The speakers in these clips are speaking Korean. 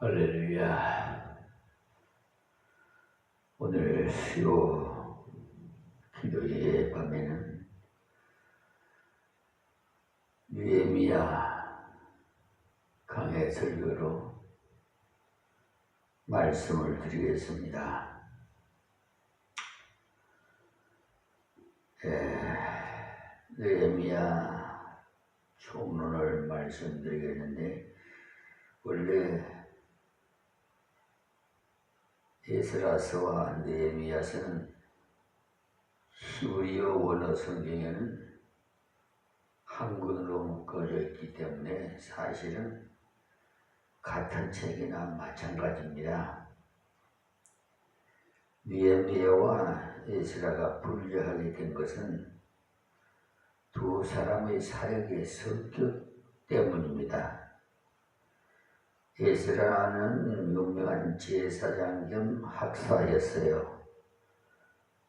할렐루야. 오늘 수요 기도의 밤에는 느헤미야 강해 설교로 말씀을 드리겠습니다. 느헤미야 총론을 말씀드리겠는데, 원래 에스라서와 느헤미야서는 히브리어 원어 성경에는 한글로 묶어져 있기 때문에 사실은 같은 책이나 마찬가지입니다. 느헤미야와 에스라가 분리하게 된 것은 두 사람의 사역의 성격 때문입니다. 에스라는 유명한 제사장 겸 학사였어요.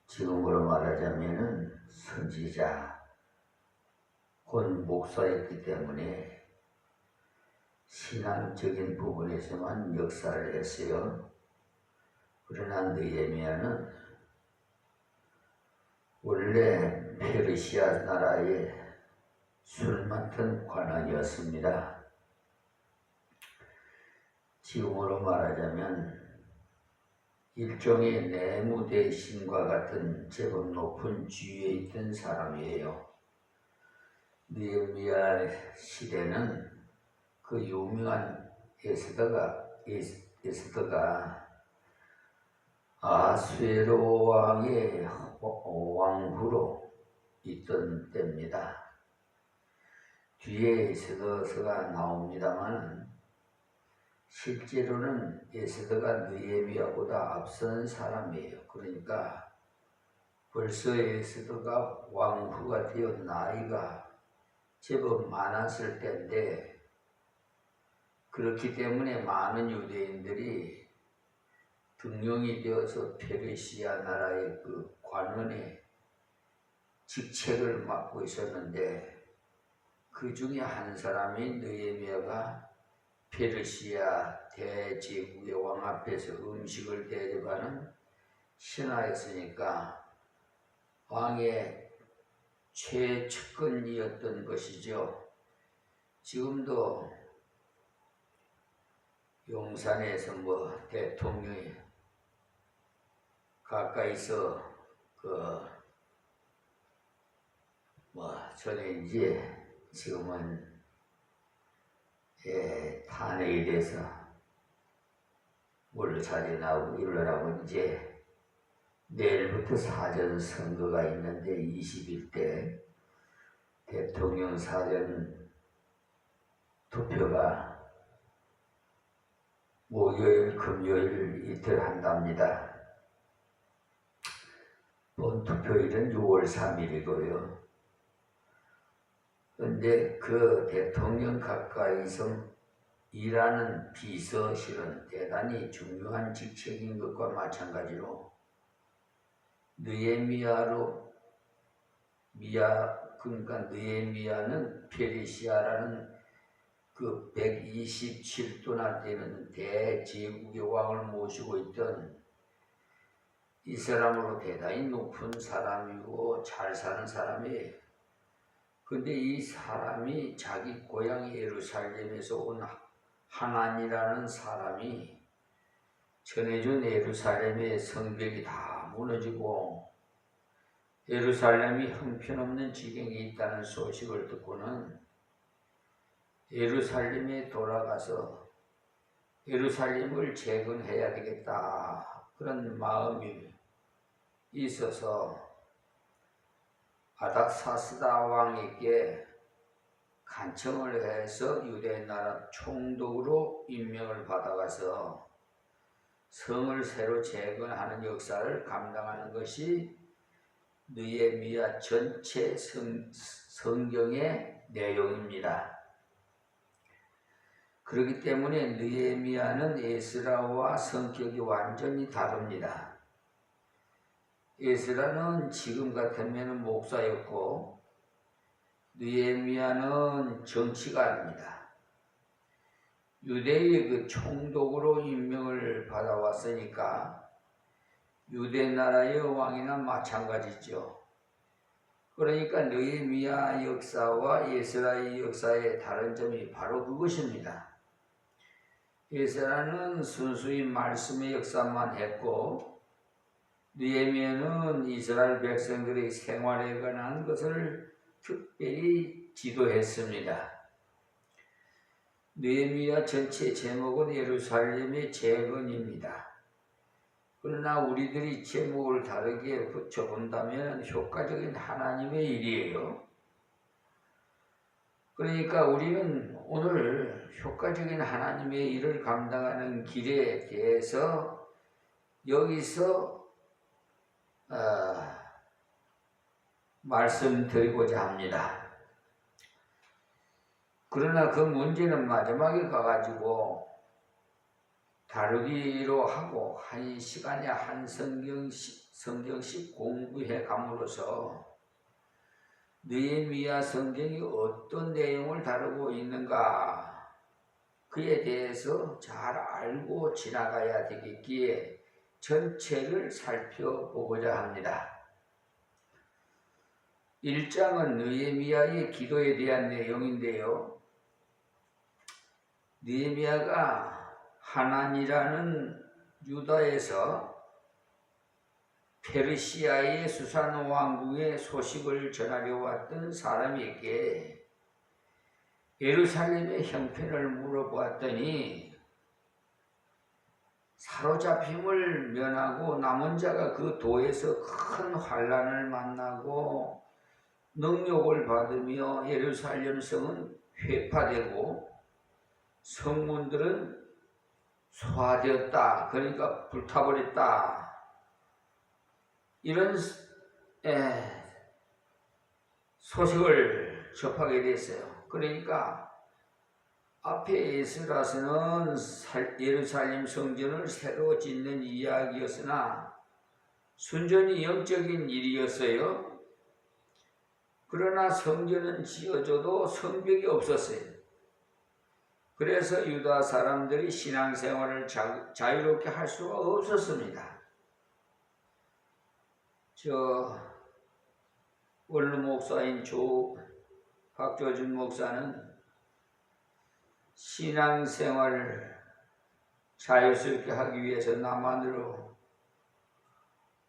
지금으로 말하자면 선지자, 곧 목사였기 때문에 신앙적인 부분에서만 역사를 했어요. 그러나 느헤미야는 원래 페르시아 나라의 술 맡은 관원이었습니다. 지금으로 말하자면 일종의 내무대신과 같은 제법 높은 지위에 있던 사람이에요. 느헤미야 시대는 그 유명한 에스더가 아수에로 왕의 왕후로 있던 때입니다. 뒤에 에스더서가 나옵니다만 실제로는 에스더가 느헤미야보다 앞선 사람이에요. 그러니까 벌써 에스더가 왕후가 되어 나이가 제법 많았을 때인데, 그렇기 때문에 많은 유대인들이 등용이 되어서 페르시아 나라의 그 관원의 직책을 맡고 있었는데, 그 중에 한 사람이 느헤미야가 페르시아 대제국의 왕 앞에서 음식을 대접하는 신하였으니까 왕의 최측근이었던 것이죠. 지금도 용산에서 대통령이 가까이서 전에 이제 지금은 탄핵이 돼서 물살이 나고 이러라고 이제 내일부터 사전 선거가 있는데 20일 대통령 사전 투표가 목요일, 금요일 이틀 한답니다. 본 투표일은 6월 3일이고요. 그런데 그 대통령 가까이서 일하는 비서실은 대단히 중요한 직책인 것과 마찬가지로 그러니까 느헤미야는 페르시아라는 그 127도나 되는 대제국의 왕을 모시고 있던 이 사람으로 대단히 높은 사람이고 잘 사는 사람이에요. 근데 이 사람이 자기 고향 예루살렘에서 온 하난이라는 사람이 전해준 예루살렘의 성벽이 다 무너지고 예루살렘이 형편없는 지경에 있다는 소식을 듣고는 예루살렘에 돌아가서 예루살렘을 재건해야 되겠다, 그런 마음이 있어서 아닥사스다 왕에게 간청을 해서 유대 나라 총독으로 임명을 받아가서 성을 새로 재건하는 역사를 감당하는 것이 느헤미야 전체 성경의 내용입니다. 그렇기 때문에 느헤미야는 에스라와 성격이 완전히 다릅니다. 에스라는 지금 같으면 목사였고 느헤미야는 정치가입니다. 유대의 그 총독으로 임명을 받아왔으니까 유대 나라의 왕이나 마찬가지죠. 그러니까 느헤미야 역사와 에스라의 역사의 다른 점이 바로 그것입니다. 에스라는 순수히 말씀의 역사만 했고 느헤미야는 이스라엘 백성들의 생활에 관한 것을 특별히 지도했습니다. 느헤미야 전체 제목은 예루살렘의 재건입니다. 그러나 우리들이 제목을 다르게 붙여본다면 효과적인 하나님의 일이에요. 그러니까 우리는 오늘 효과적인 하나님의 일을 감당하는 길에 대해서 여기서 말씀드리고자 합니다. 그러나 그 문제는 마지막에 가가지고 다루기로 하고 한 시간에 한 성경씩 공부해 감으로써 느헤미야 성경이 어떤 내용을 다루고 있는가 그에 대해서 잘 알고 지나가야 되겠기에 전체를 살펴보고자 합니다. 1장은 느헤미야의 기도에 대한 내용인데요. 느헤미야가 하난이라는 유다에서 페르시아의 수산 왕궁의 소식을 전하려 왔던 사람에게 예루살렘의 형편을 물어보았더니 사로잡힘을 면하고 남은 자가 그 도에서 큰 환난을 만나고 능욕을 받으며 예루살렘 성은 회파되고 성문들은 소화되었다. 그러니까 불타버렸다. 이런 소식을 접하게 됐어요. 그러니까 앞에 에스라서는 예루살렘 성전을 새로 짓는 이야기였으나 순전히 영적인 일이었어요. 그러나 성전은 지어져도 성벽이 없었어요. 그래서 유다 사람들이 신앙생활을 자유롭게 할 수가 없었습니다. 원로 목사인 박조준 목사는 신앙생활을 자유스럽게 하기 위해서 남한으로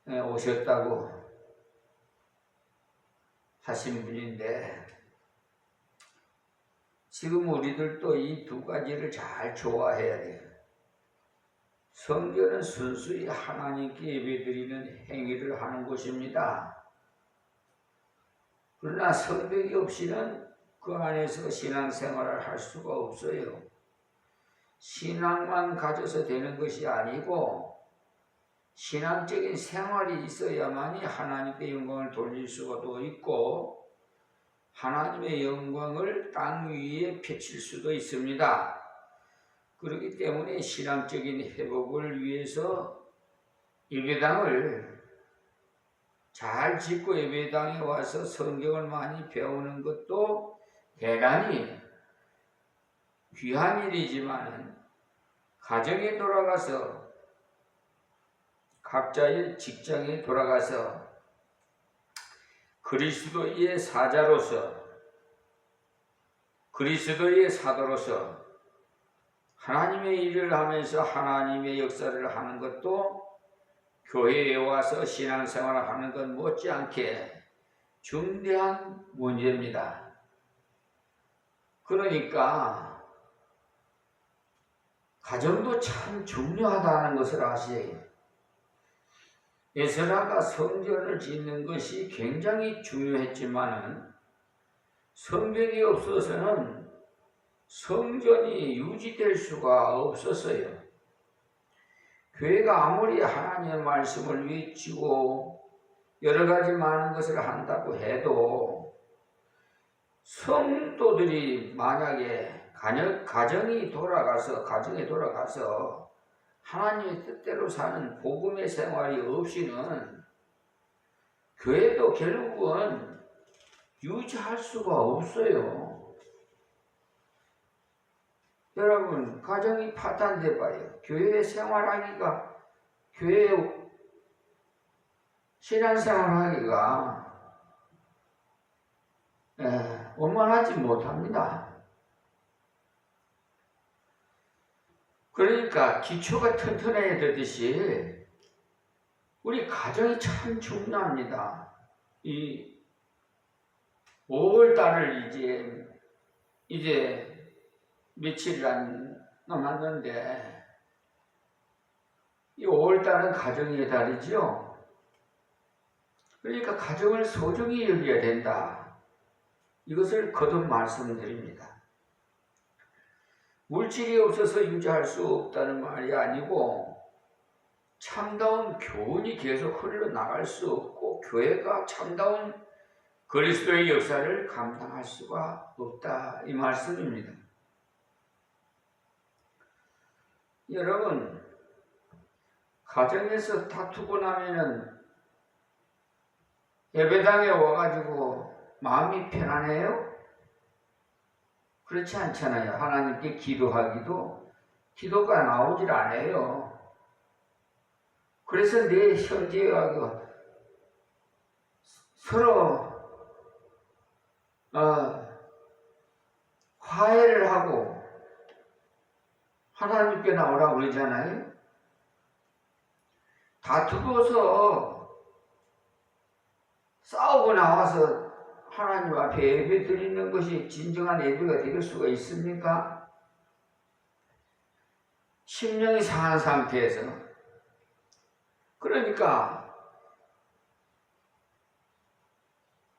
오셨다고 하신 분인데 지금 우리들도 이 두 가지를 잘 좋아해야 돼요. 성전은 순수히 하나님께 예배드리는 행위를 하는 곳입니다. 그러나 성벽이 없이는 그 안에서 신앙생활을 할 수가 없어요. 신앙만 가져서 되는 것이 아니고 신앙적인 생활이 있어야만이 하나님께 영광을 돌릴 수가 또 있고 하나님의 영광을 땅 위에 펼칠 수도 있습니다. 그렇기 때문에 신앙적인 회복을 위해서 예배당을 잘 짓고 예배당에 와서 성경을 많이 배우는 것도 대단히 귀한 일이지만 가정에 돌아가서 각자의 직장에 돌아가서 그리스도의 사자로서 그리스도의 사도로서 하나님의 일을 하면서 하나님의 역사를 하는 것도 교회에 와서 신앙생활을 하는 것 못지않게 중대한 문제입니다. 그러니까 가정도 참 중요하다는 것을 아셔요. 에스라가 성전을 짓는 것이 굉장히 중요했지만은 성벽이 없어서는 성전이 유지될 수가 없었어요. 교회가 아무리 하나님의 말씀을 외치고 여러 가지 많은 것을 한다고 해도 성도들이 만약에 가정에 돌아가서 하나님의 뜻대로 사는 복음의 생활이 없이는 교회도 결국은 유지할 수가 없어요. 여러분, 가정이 파탄돼 봐요. 교회 생활하기가, 교회 신앙생활하기가 원만하지 못합니다. 그러니까 기초가 튼튼해야 되듯이 우리 가정이 참 중요합니다. 이 5월달을 이제 며칠 안 남았는데, 이 5월달은 가정의 달이죠. 그러니까 가정을 소중히 여겨야 된다. 이것을 거듭 말씀드립니다. 물질이 없어서 유지할 수 없다는 말이 아니고, 참다운 교훈이 계속 흘러나갈 수 없고, 교회가 참다운 그리스도의 역사를 감당할 수가 없다, 이 말씀입니다. 여러분, 가정에서 다투고 나면은 예배당에 와가지고 마음이 편안해요? 그렇지 않잖아요. 하나님께 기도하기도 기도가 나오질 않아요. 그래서 내 형제하고 서로 화해를 하고 하나님께 나오라고 그러잖아요. 다투고서 싸우고 나와서 하나님 앞에 예배 드리는 것이 진정한 예배가 될 수가 있습니까? 심령이 상한 상태에서. 그러니까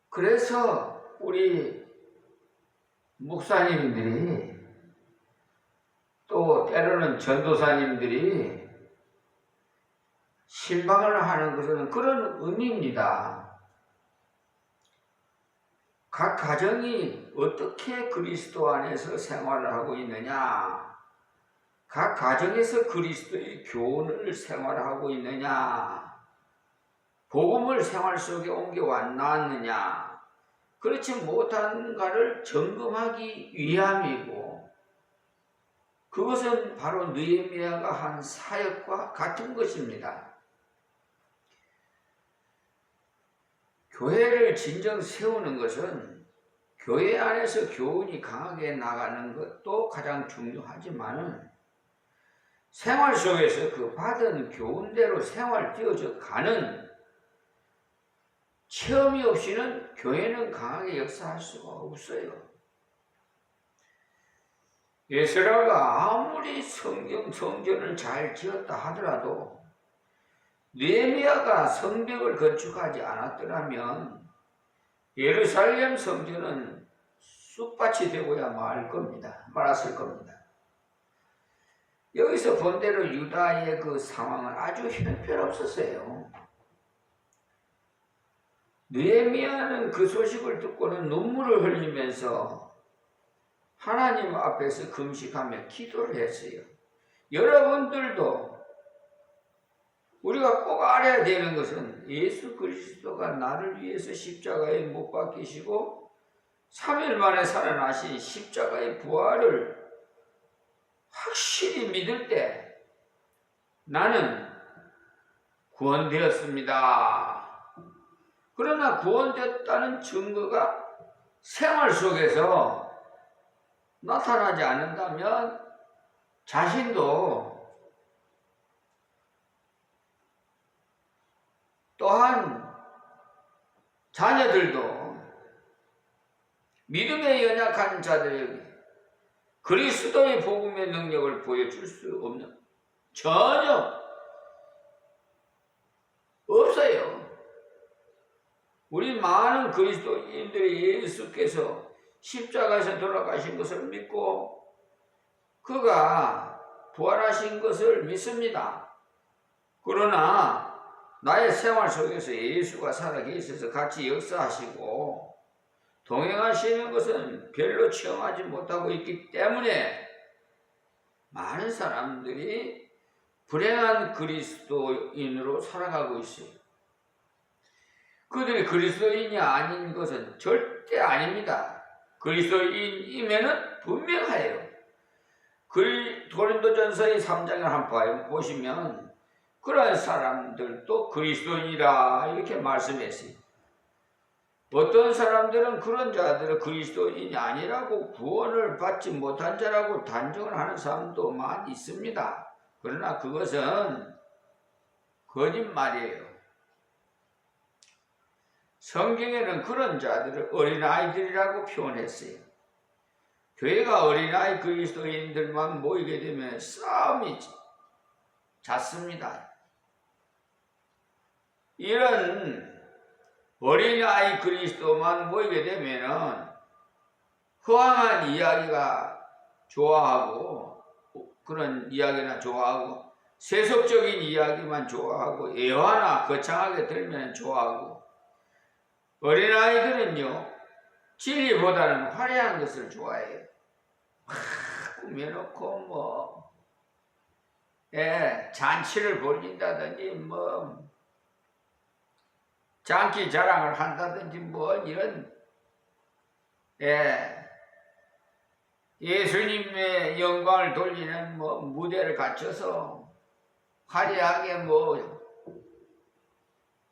그래서 우리 목사님들이 또 때로는 전도사님들이 신방을 하는 것은 그런 의미입니다. 각 가정이 어떻게 그리스도 안에서 생활을 하고 있느냐, 각 가정에서 그리스도의 교훈을 생활하고 있느냐, 복음을 생활 속에 옮겨왔느냐, 그렇지 못한가를 점검하기 위함이고, 그것은 바로 느헤미야가 한 사역과 같은 것입니다. 교회를 진정 세우는 것은 교회 안에서 교훈이 강하게 나가는 것도 가장 중요하지만, 생활 속에서 그 받은 교훈대로 생활 되어져 가는 체험이 없이는 교회는 강하게 역사할 수가 없어요. 에스라가 아무리 성전을 잘 지었다 하더라도 느헤미야가 성벽을 건축하지 않았더라면 예루살렘 성전은 쑥밭이 되고야 말았을 겁니다. 여기서 본대로 유다의 그 상황은 아주 형편없었어요. 느헤미야는 그 소식을 듣고는 눈물을 흘리면서 하나님 앞에서 금식하며 기도를 했어요. 여러분들도 우리가 꼭 알아야 되는 것은 예수 그리스도가 나를 위해서 십자가에 못 박히시고 3일 만에 살아나신 십자가의 부활을 확실히 믿을 때 나는 구원되었습니다. 그러나 구원됐다는 증거가 생활 속에서 나타나지 않는다면 자신도 또한 자녀들도 믿음에 연약한 자들에게 그리스도의 복음의 능력을 보여줄 수 없는, 전혀 없어요. 우리 많은 그리스도인들이 예수께서 십자가에서 돌아가신 것을 믿고 그가 부활하신 것을 믿습니다. 그러나 나의 생활 속에서 예수가 살아계셔서 같이 역사하시고 동행하시는 것은 별로 체험하지 못하고 있기 때문에 많은 사람들이 불행한 그리스도인으로 살아가고 있어요. 그들이 그리스도인이 아닌 것은 절대 아닙니다. 그리스도인이면은 분명해요. 고린도전서의 3장을 한번 보시면 그런 사람들도 그리스도인이라 이렇게 말씀했어요. 어떤 사람들은 그런 자들은 그리스도인이 아니라고 구원을 받지 못한 자라고 단정을 하는 사람도 많이 있습니다. 그러나 그것은 거짓말이에요. 성경에는 그런 자들을 어린아이들이라고 표현했어요. 교회가 어린아이 그리스도인들만 모이게 되면 싸움이 잦습니다. 이런 어린아이 그리스도만 모이게 되면은 허황한 이야기가 좋아하고 그런 이야기나 좋아하고 세속적인 이야기만 좋아하고 애화나 거창하게 들면 좋아하고 어린아이들은요 진리보다는 화려한 것을 좋아해요. 꾸며놓고 뭐 잔치를 벌인다든지 뭐 장기 자랑을 한다든지 뭐 이런 예수님의 영광을 돌리는 뭐 무대를 갖춰서 화려하게 뭐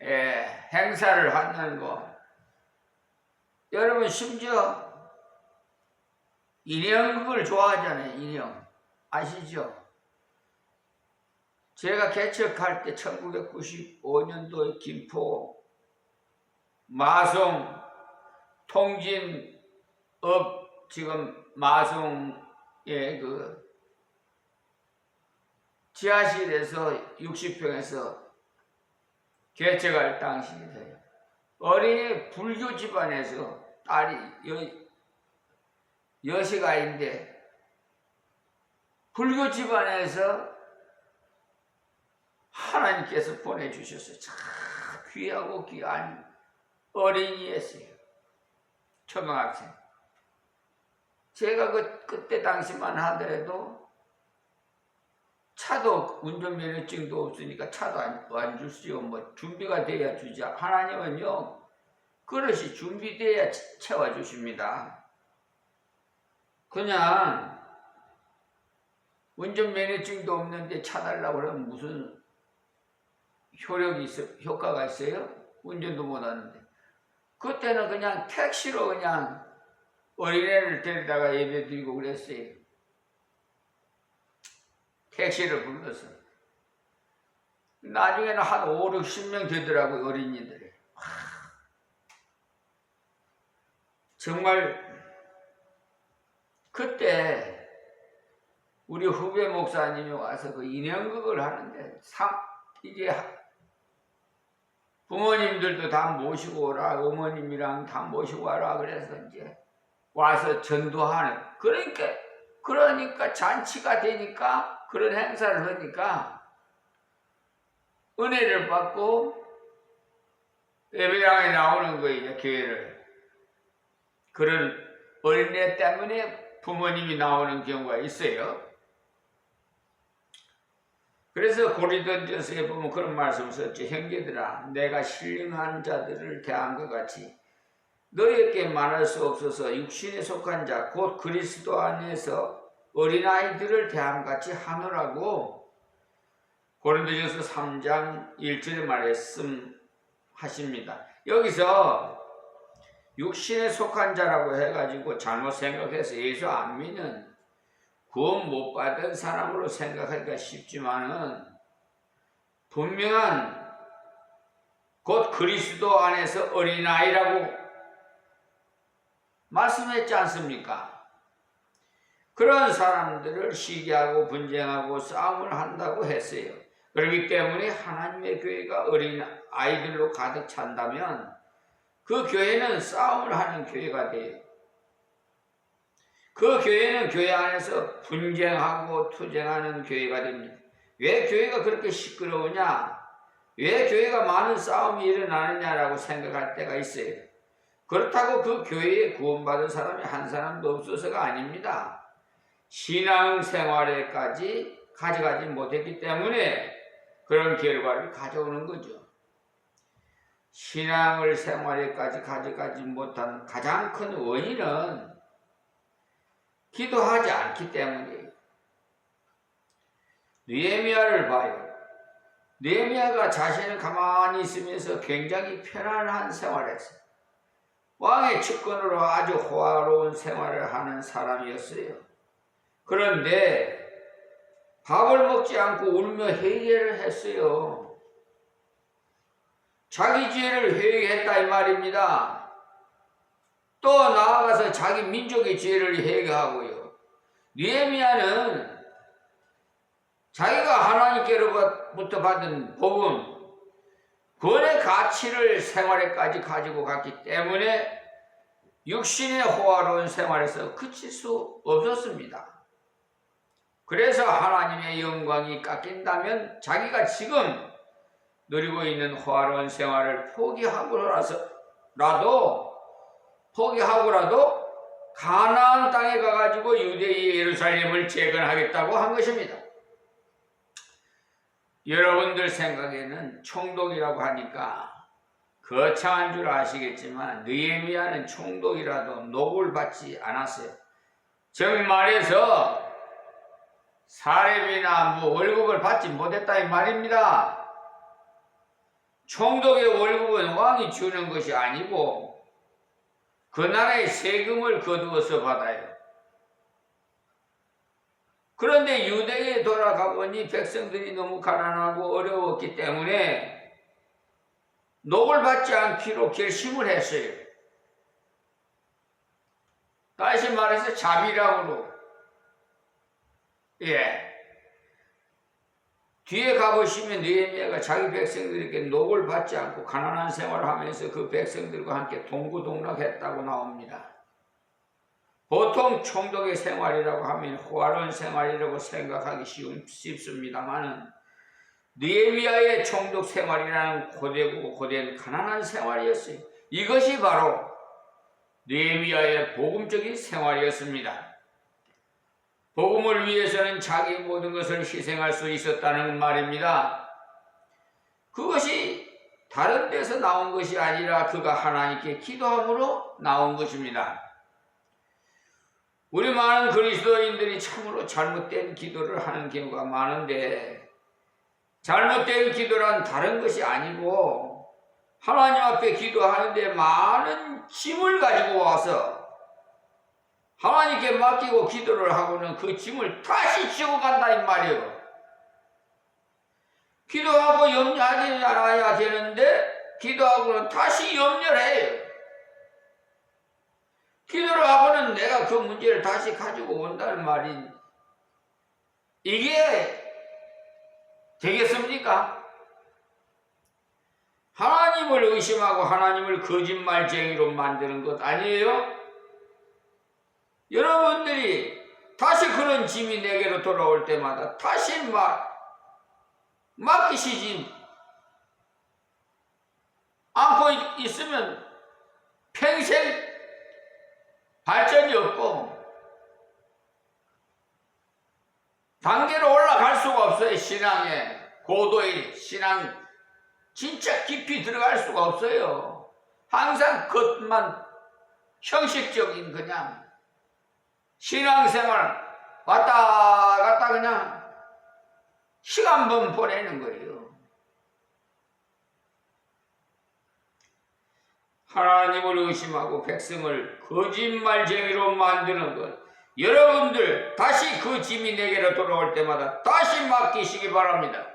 행사를 하는 거. 여러분 심지어 인형극을 좋아하잖아요. 인형 아시죠? 제가 개척할 때 1995년도에 김포 마송 통진업 지금 마송의 그 지하실에서 60평에서 개척할 당시에 어린이 불교 집안에서 딸이 여시가인데 불교 집안에서 하나님께서 보내주셨어요. 참 귀하고 귀한 어린이였어요. 초등학생. 제가 그때 당시만 하더라도 차도 운전면허증도 없으니까 차도 안 주시오. 뭐 준비가 돼야 주자. 하나님은요 그릇이 준비돼야 채워주십니다. 그냥 운전면허증도 없는데 차 달라고 그러면 무슨 효과가 있어요? 운전도 못하는데. 그때는 그냥 택시로 그냥 어린애를 데리다가 예배 드리고 그랬어요. 택시를 불러서. 나중에는 한 5, 60명 되더라고요, 어린이들이. 정말 그때 우리 후배 목사님이 와서 그 인형극을 하는데 이제 부모님들도 다 모시고 오라, 어머님이랑 다 모시고 와라 그래서 이제 와서 전도하는. 그러니까 잔치가 되니까 그런 행사를 하니까 은혜를 받고 예배당에 나오는 거예요, 교회를. 그런 어린애 때문에 부모님이 나오는 경우가 있어요. 그래서 고린도전서에 보면 그런 말씀 썼죠. 형제들아, 내가 신령한 자들을 대한 것 같이 너희에게 말할 수 없어서 육신에 속한 자 곧 그리스도 안에서 어린아이들을 대한 것 같이 하노라고 고린도전서 3장 1절에 말씀하십니다. 여기서 육신에 속한 자라고 해가지고 잘못 생각해서 예수 안 믿는 구원 못 받은 사람으로 생각하기가 쉽지만은 분명한 곧 그리스도 안에서 어린아이라고 말씀했지 않습니까? 그런 사람들을 시기하고 분쟁하고 싸움을 한다고 했어요. 그렇기 때문에 하나님의 교회가 어린아이들로 가득 찬다면 그 교회는 싸움을 하는 교회가 돼요. 그 교회는 교회 안에서 분쟁하고 투쟁하는 교회가 됩니다. 왜 교회가 그렇게 시끄러우냐? 왜 교회가 많은 싸움이 일어나느냐라고 생각할 때가 있어요. 그렇다고 그 교회에 구원받은 사람이 한 사람도 없어서가 아닙니다. 신앙생활에까지 가져가지 못했기 때문에 그런 결과를 가져오는 거죠. 신앙을 생활에까지 가져가지 못한 가장 큰 원인은 기도하지 않기 때문이에요. 느헤미야를 봐요. 느헤미야가 자신은 가만히 있으면서 굉장히 편안한 생활을 했어요. 왕의 측근으로 아주 호화로운 생활을 하는 사람이었어요. 그런데 밥을 먹지 않고 울며 회개를 했어요. 자기 죄를 회개했다 이 말입니다. 또 나아가서 자기 민족의 죄를 회개하고요. 느헤미야는 자기가 하나님께로부터 받은 복음, 구원의 가치를 생활에까지 가지고 갔기 때문에 육신의 호화로운 생활에서 그칠 수 없었습니다. 그래서 하나님의 영광이 깎인다면 자기가 지금 누리고 있는 호화로운 생활을 포기하고라도 가나안 땅에 가가지고 유대의 예루살렘을 재건하겠다고 한 것입니다. 여러분들 생각에는 총독이라고 하니까 거창한 줄 아시겠지만 느헤미야는 총독이라도 녹을 받지 않았어요. 즉 말해서 사렙이나 월급을 받지 못했다 이 말입니다. 총독의 월급은 왕이 주는 것이 아니고 그 나라의 세금을 거두어서 받아요. 그런데 유대에 돌아가 보니 백성들이 너무 가난하고 어려웠기 때문에 녹을 받지 않기로 결심을 했어요. 다시 말해서 자비랑으로. 뒤에 가보시면 느헤미야가 자기 백성들에게 녹을 받지 않고 가난한 생활을 하면서 그 백성들과 함께 동고동락했다고 나옵니다. 보통 총독의 생활이라고 하면 호화로운 생활이라고 생각하기 쉽습니다만 느헤미야의 총독 생활이라는 고되고 고된 가난한 생활이었어요. 이것이 바로 느헤미야의 복음적인 생활이었습니다. 복음을 위해서는 자기 모든 것을 희생할 수 있었다는 말입니다. 그것이 다른 데서 나온 것이 아니라 그가 하나님께 기도함으로 나온 것입니다. 우리 많은 그리스도인들이 참으로 잘못된 기도를 하는 경우가 많은데 잘못된 기도란 다른 것이 아니고 하나님 앞에 기도하는데 많은 짐을 가지고 와서 하나님께 맡기고 기도를 하고는 그 짐을 다시 지고 간다 이 말이에요. 기도하고 염려하지 않아야 되는데 기도하고는 다시 염려를 해요. 기도를 하고는 내가 그 문제를 다시 가지고 온다는 말이 이게 되겠습니까? 하나님을 의심하고 하나님을 거짓말쟁이로 만드는 것 아니에요? 여러분들이 다시 그런 짐이 내게로 돌아올 때마다 다시 맡기시지 않고 있으면 평생 발전이 없고 단계로 올라갈 수가 없어요. 신앙의 고도의 신앙 진짜 깊이 들어갈 수가 없어요. 항상 겉만 형식적인 그냥 신앙생활 왔다 갔다 그냥 시간만 보내는 거예요. 하나님을 의심하고 백성을 거짓말쟁이로 만드는 것. 여러분들 다시 그 짐이 내게로 돌아올 때마다 다시 맡기시기 바랍니다.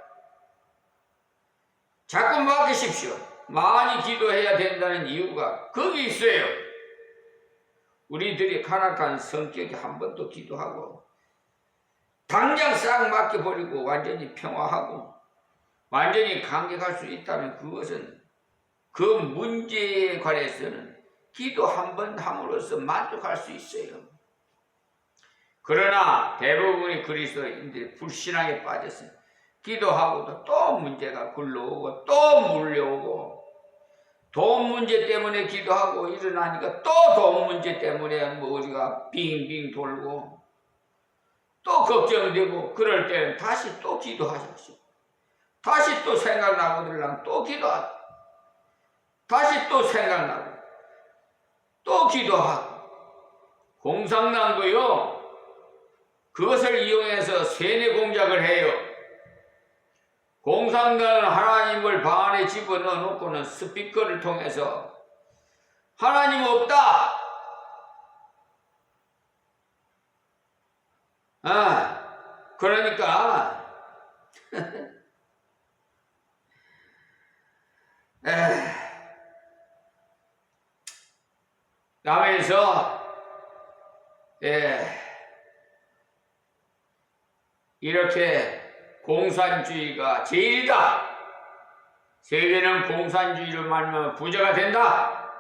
자꾸 맡기십시오. 많이 기도해야 된다는 이유가 거기 있어요. 우리들이 간악한 성격이 한 번 더 기도하고 당장 싹 맡겨버리고 완전히 평화하고 완전히 감격할 수 있다면 그것은 그 문제에 관해서는 기도 한 번 함으로써 만족할 수 있어요. 그러나 대부분의 그리스도인들이 불신앙에 빠져서 기도하고도 또 문제가 굴러오고 또 물려오고 돈 문제 때문에 기도하고 일어나니까 또 돈 문제 때문에 머리가 빙빙 돌고 또 걱정되고 그럴 때는 다시 또 기도하십시오. 다시 또 생각나고 들으면 또 기도하고 다시 또 생각나고 또 기도하고 공산당도요 그것을 이용해서 세뇌 공작을 해요. 공산당은 하나님을 방 안에 집어넣어 놓고는 스피커를 통해서 하나님 없다. 그러니까 라면서 이렇게 공산주의가 제일이다. 세계는 공산주의로 말하면 부자가 된다.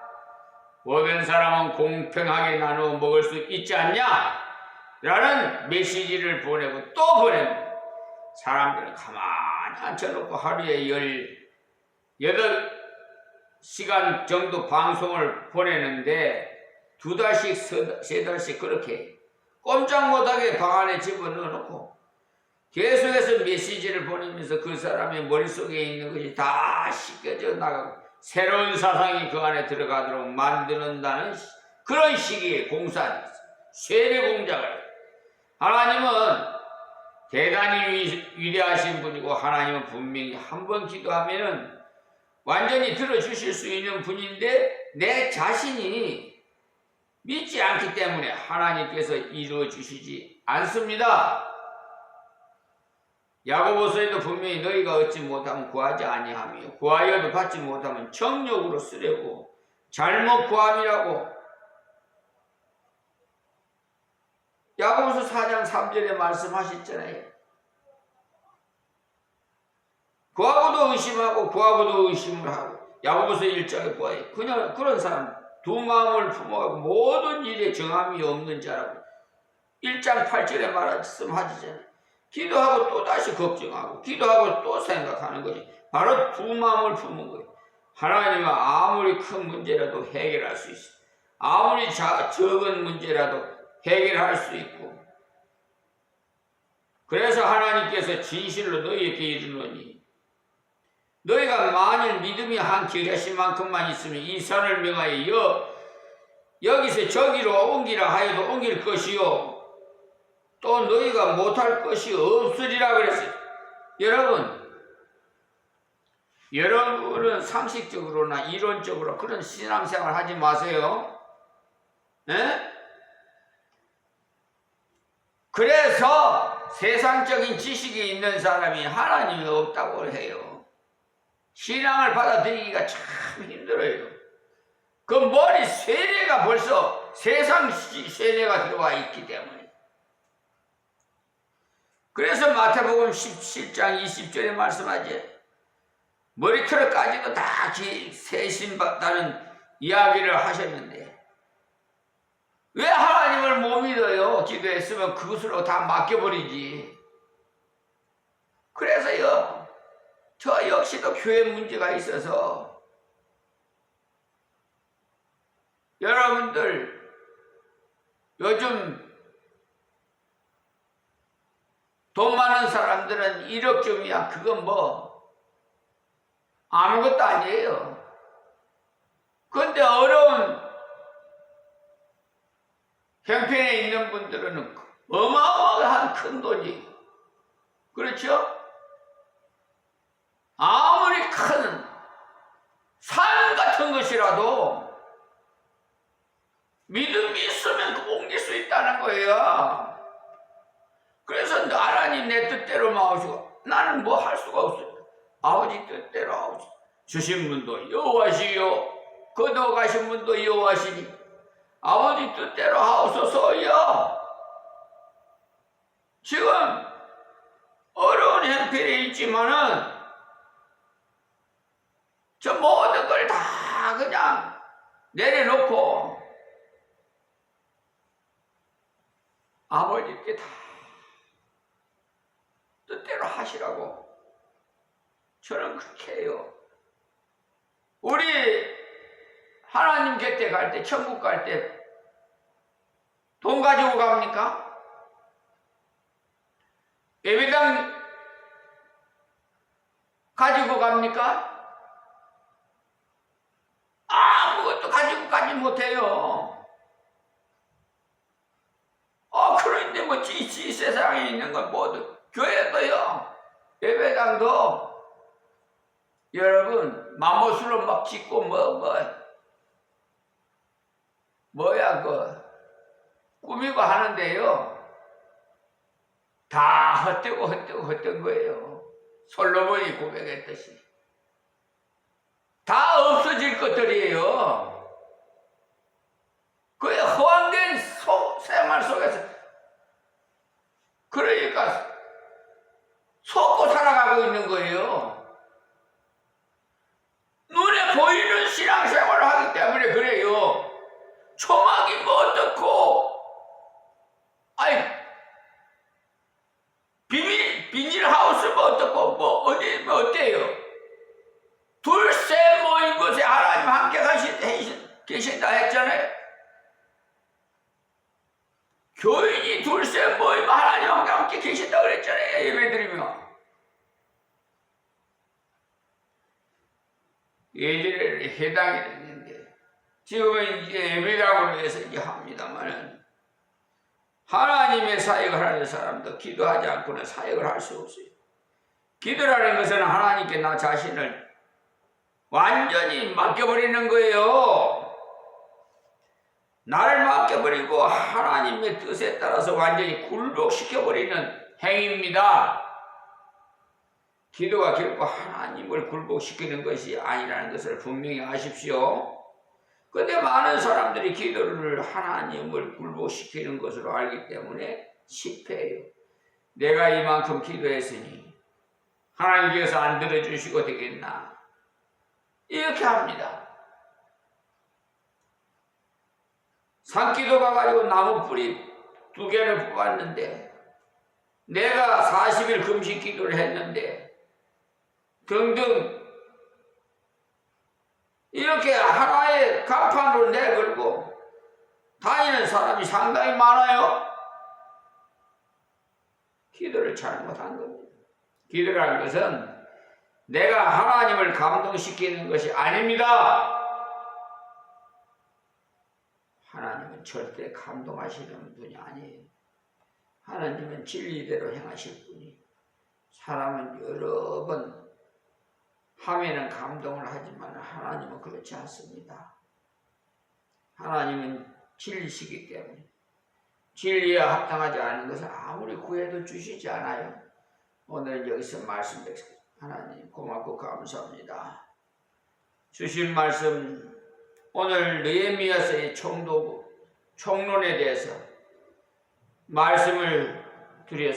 모든 사람은 공평하게 나누어 먹을 수 있지 않냐? 라는 메시지를 보내고 또 보냅니다. 사람들은 가만히 앉혀놓고 하루에 18시간 정도 방송을 보내는데 2달씩 3달씩 그렇게 꼼짝 못하게 방 안에 집어넣어 놓고 계속해서 메시지를 보내면서 그 사람의 머릿속에 있는 것이 다 씻겨져 나가고 새로운 사상이 그 안에 들어가도록 만드는다는 그런 시기에 공산, 세뇌 공작을. 하나님은 대단히 위대하신 분이고 하나님은 분명히 한 번 기도하면은 완전히 들어주실 수 있는 분인데 내 자신이 믿지 않기 때문에 하나님께서 이루어 주시지 않습니다. 야고보서에도 분명히 너희가 얻지 못하면 구하지 아니하며 구하여도 받지 못하면 정욕으로 쓰려고 잘못 구함이라고. 야고보서 4장 3절에 말씀하셨잖아요. 구하고도 의심하고 구하고도 의심을 하고. 야고보서 1장에 보아요. 그냥 그런 사람 두 마음을 품어가고 모든 일에 정함이 없는 자라고 1장 8절에 말씀하시잖아요. 기도하고 또 다시 걱정하고 기도하고 또 생각하는 것이 바로 두 마음을 품은 거예요. 하나님은 아무리 큰 문제라도 해결할 수 있어요. 아무리 적은 문제라도 해결할 수 있고. 그래서 하나님께서 진실로 너희에게 이르노니 너희가 만일 믿음이 한 겨자씨만큼만 있으면 이 산을 명하여 여기서 저기로 옮기라 하여도 옮길 것이요 또 너희가 못할 것이 없으리라 그랬어요. 여러분은 상식적으로나 이론적으로 그런 신앙생활 하지 마세요. 에? 그래서 세상적인 지식이 있는 사람이 하나님이 없다고 해요. 신앙을 받아들이기가 참 힘들어요. 그 머리 세뇌가 벌써 세상 세뇌가 들어와 있기 때문에. 그래서 마태복음 17장 20절에 말씀하지. 머리털까지도 다 세신받다는 이야기를 하셨는데 왜 하나님을 못 믿어요? 기도했으면 그것으로 다 맡겨버리지. 그래서요, 저 역시도 교회 문제가 있어서 여러분들 요즘 돈 많은 사람들은 1억 점이야. 그건 뭐 아무것도 아니에요. 그런데 어려운 형편에 있는 분들은 어마어마한 큰 돈이, 그렇죠? 아무리 큰 산 같은 것이라도 믿음이 있으면 옮길 수 있다는 거예요. 그래서 하나님 내 뜻대로 마오시고 나는 뭐 할 수가 없어요. 아버지 뜻대로 하옵소서. 주신 분도 여호와시요 거둬가신 분도 여호와시니 아버지 뜻대로 하옵소서요. 지금 어려운 형편에 있지만은 저 모든 걸 다 그냥 내려놓고 아버지께 다 뜻대로 하시라고 저는 그렇게 해요. 우리 하나님 곁에 갈 때, 천국 갈 때 돈 가지고 갑니까? 예배당 가지고 갑니까? 아무것도 가지고 가지 못해요. 그런데 뭐 세상에 있는 건 모두 교회도요, 예배당도 여러분 맘모술로 막 짓고 뭐야 꾸미고 하는데요. 다 헛된 거예요. 솔로몬이 고백했듯이 다 없어질 것들이에요. 그 허황된 생활 속에서 그러니까 속고 살아가고 있는 거예요. 눈에 보이는 신앙생활을 하기 때문에 그래요. 초막이 뭐 어떻고 비닐하우스 뭐 어떻고 어디 어때요? 둘셋 모인 곳에 하나님 함께 계신다 했잖아요. 교인이 둘셋 모이면 하나님 함께 계신다 그랬잖아요. 예배드리며. 예전에 해당이 됐는데 지금은 이제 예배당으로 해서 이제 합니다만은 하나님의 사역을 하는 사람도 기도하지 않고는 사역을 할 수 없어요. 기도라는 것은 하나님께 나 자신을 완전히 맡겨버리는 거예요. 나를 맡겨버리고 하나님의 뜻에 따라서 완전히 굴복시켜버리는 행위입니다. 기도가 결코 하나님을 굴복시키는 것이 아니라는 것을 분명히 아십시오. 그런데 많은 사람들이 기도를 하나님을 굴복시키는 것으로 알기 때문에 실패해요. 내가 이만큼 기도했으니 하나님께서 안 들어주시고 되겠나? 이렇게 합니다. 산기도 가가지고 나무 뿌리 2개를 뽑았는데 내가 40일 금식 기도를 했는데 등등 이렇게 하나의 간판으로 내걸고 다니는 사람이 상당히 많아요. 기도를 잘못한 겁니다. 기도라는 것은 내가 하나님을 감동시키는 것이 아닙니다. 하나님은 절대 감동하시는 분이 아니에요. 하나님은 진리대로 행하실 분이 사람은 여러 번 하면은 감동을 하지만 하나님은 그렇지 않습니다. 하나님은 진리시기 때문에 진리에 합당하지 않은 것을 아무리 구해도 주시지 않아요. 오늘 여기서 말씀드렸습니다. 하나님 고맙고 감사합니다. 주신 말씀 오늘 느헤미야서의 총론에 대해서 말씀을 드렸습니다.